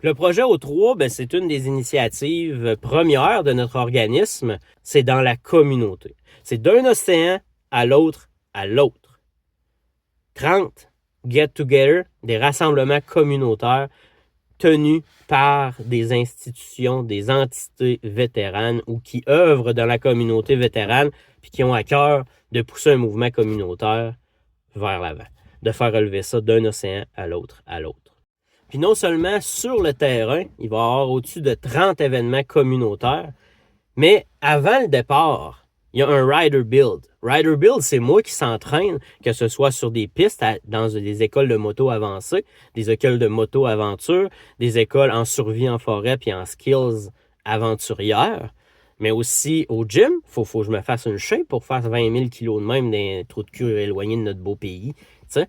Le projet O3, ben, c'est une des initiatives premières de notre organisme. C'est dans la communauté. C'est d'un océan à l'autre à l'autre. 30 get-together, des rassemblements communautaires tenus par des institutions, des entités vétéranes ou qui œuvrent dans la communauté vétérane puis qui ont à cœur de pousser un mouvement communautaire vers l'avant, de faire relever ça d'un océan à l'autre à l'autre. Puis non seulement sur le terrain, il va y avoir au-dessus de 30 événements communautaires, mais avant le départ, il y a un rider build. Rider build, c'est moi qui s'entraîne, que ce soit sur des pistes, dans des écoles de moto avancées, des écoles de moto aventure, des écoles en survie en forêt puis en skills aventurières, mais aussi au gym. Faut que je me fasse une shape pour faire 20 000 kilos de même d'un trou de cul éloigné de notre beau pays. T'sais.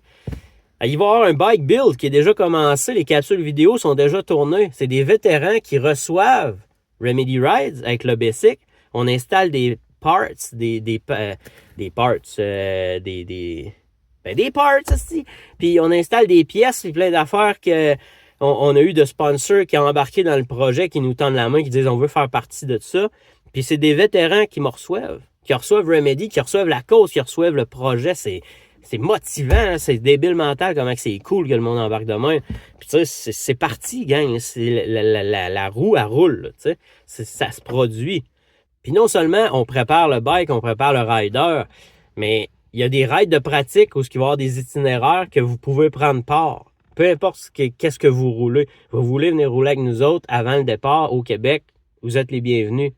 Il va y avoir un bike build qui est déjà commencé. Les capsules vidéo sont déjà tournées. C'est des vétérans qui reçoivent Remedy Rides avec le Basic. On installe des parts, des parts aussi. Puis on installe des pièces, puis plein d'affaires que on a eu de sponsors qui ont embarqué dans le projet, qui nous tendent la main, qui disent on veut faire partie de ça. Puis c'est des vétérans qui me reçoivent, qui reçoivent Remedy, qui reçoivent la cause, qui reçoivent le projet. C'est motivant, hein? C'est débile mental, comment c'est cool que le monde embarque de même. Puis tu sais, c'est parti, gang. C'est la roue, elle roule, tu sais. Ça se produit. Puis non seulement on prépare le bike, on prépare le rider, mais il y a des rides de pratique où il va y avoir des itinéraires que vous pouvez prendre part. Peu importe qu'est-ce que vous roulez. Vous voulez venir rouler avec nous autres avant le départ au Québec, vous êtes les bienvenus.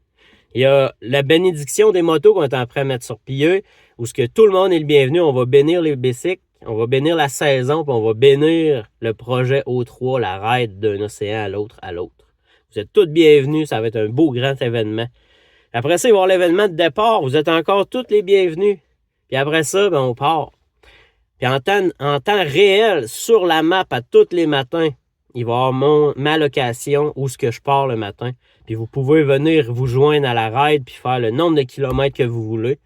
Il y a la bénédiction des motos qu'on est en train de mettre sur pied, où ce que tout le monde est le bienvenu. On va bénir les bicycles, on va bénir la saison, puis on va bénir le projet O3, la ride d'un océan à l'autre à l'autre. Vous êtes tous bienvenus, ça va être un beau grand événement. Après ça, il va y avoir l'événement de départ, vous êtes encore tous les bienvenus. Puis après ça, ben, on part. Puis en temps réel, sur la map, à tous les matins, il va y avoir ma location où ce que je pars le matin. Puis vous pouvez venir vous joindre à la ride puis faire le nombre de kilomètres que vous voulez.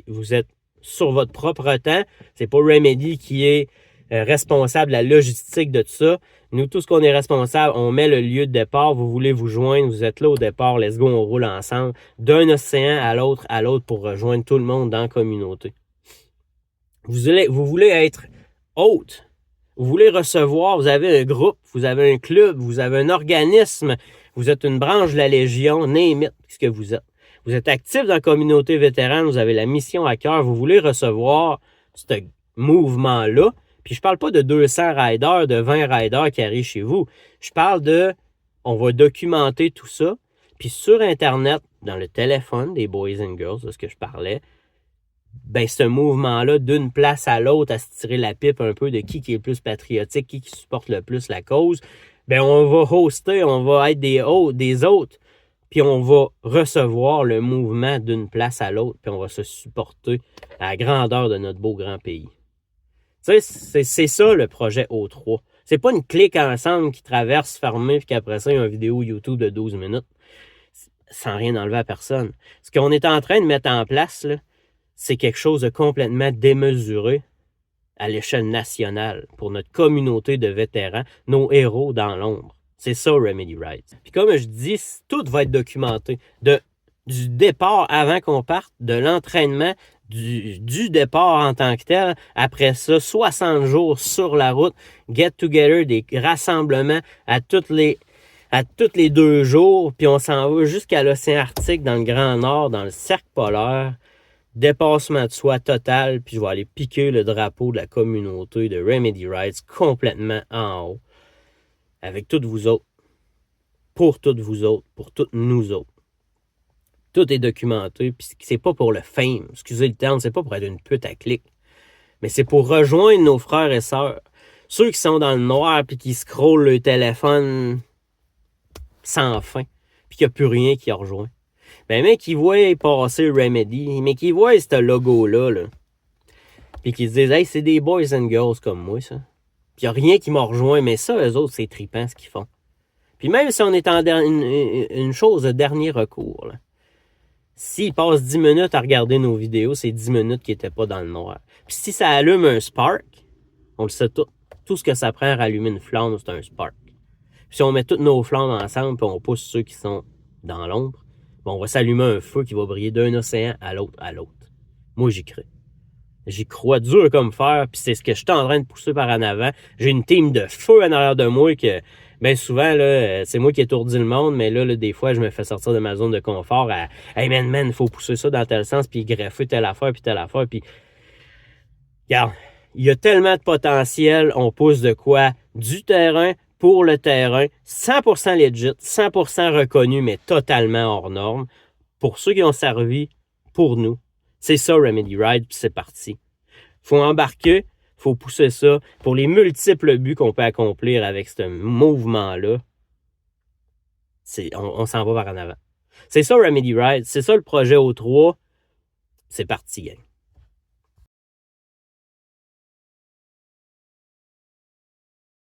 Vous êtes sur votre propre temps. C'est pas Remedy qui est responsable de la logistique de tout ça. Nous, tout ce qu'on est responsable, on met le lieu de départ. Vous voulez vous joindre, vous êtes là au départ. Let's go, on roule ensemble. D'un océan à l'autre pour rejoindre tout le monde dans la communauté. Vous voulez être hôte. Vous voulez recevoir, vous avez un groupe, vous avez un club, vous avez un organisme, vous êtes une branche de la Légion, name it, ce que vous êtes. Vous êtes actif dans la communauté vétérane, vous avez la mission à cœur, vous voulez recevoir ce mouvement-là. Puis je parle pas de 200 riders, de 20 riders qui arrivent chez vous. Je parle on va documenter tout ça. Puis sur Internet, dans le téléphone des Boys and Girls, de ce que je parlais, ben ce mouvement-là, d'une place à l'autre, à se tirer la pipe un peu de qui est le plus patriotique, qui supporte le plus la cause, ben on va hoster, on va être des autres, puis on va recevoir le mouvement d'une place à l'autre, puis on va se supporter à la grandeur de notre beau grand pays. Tu sais, c'est ça le projet O3. C'est pas une clique ensemble qui traverse fermée, puis qu'après ça, il y a une vidéo YouTube de 12 minutes, sans rien enlever à personne. Ce qu'on est en train de mettre en place, là, c'est quelque chose de complètement démesuré à l'échelle nationale pour notre communauté de vétérans, nos héros dans l'ombre. C'est ça, Remedy Rides. Puis comme je dis, tout va être documenté. Du départ avant qu'on parte, de l'entraînement, du départ en tant que tel. Après ça, 60 jours sur la route, get-together, des rassemblements à tous les 2 jours. Puis on s'en va jusqu'à l'océan Arctique, dans le Grand Nord, dans le cercle polaire. Dépassement de soi total, puis je vais aller piquer le drapeau de la communauté de Remedy Rides complètement en haut. Avec toutes vous autres. Pour toutes vous autres. Pour toutes nous autres. Tout est documenté, puis c'est pas pour le fame. Excusez le terme, c'est pas pour être une pute à clic. Mais c'est pour rejoindre nos frères et sœurs. Ceux qui sont dans le noir, puis qui scrollent le téléphone sans fin, puis qu'il n'y a plus rien qui rejoint. Ben, mec, qui voit passer Remedy, mais qui voit ce logo-là, là, puis qui se disent, hey, c'est des boys and girls comme moi, ça. Puis il n'y a rien qui m'a rejoint, mais ça, eux autres, c'est trippant ce qu'ils font. Puis même si on est en une chose de dernier recours, là, s'ils passent 10 minutes à regarder nos vidéos, c'est 10 minutes qui n'étaient pas dans le noir. Puis si ça allume un spark, on le sait tout. Tout ce que ça prend à rallumer une flamme, c'est un spark. Si on met toutes nos flammes ensemble, puis on pousse ceux qui sont dans l'ombre, ben on va s'allumer un feu qui va briller d'un océan à l'autre, à l'autre. Moi, j'y crois. J'y crois dur comme fer, puis c'est ce que je suis en train de pousser par en avant. J'ai une team de feu en arrière de moi que, bien souvent, là, c'est moi qui étourdis le monde, mais là, des fois, je me fais sortir de ma zone de confort à « Hey man, faut pousser ça dans tel sens, puis greffer telle affaire, puis... » Regarde, il y a tellement de potentiel, on pousse de quoi? Du terrain pour le terrain, 100% legit, 100% reconnu, mais totalement hors norme. Pour ceux qui ont servi, pour nous. C'est ça, Remedy Ride, puis c'est parti. Faut embarquer, faut pousser ça. Pour les multiples buts qu'on peut accomplir avec ce mouvement-là, on s'en va vers en avant. C'est ça, Remedy Ride. C'est ça, le projet O3. C'est parti, gang.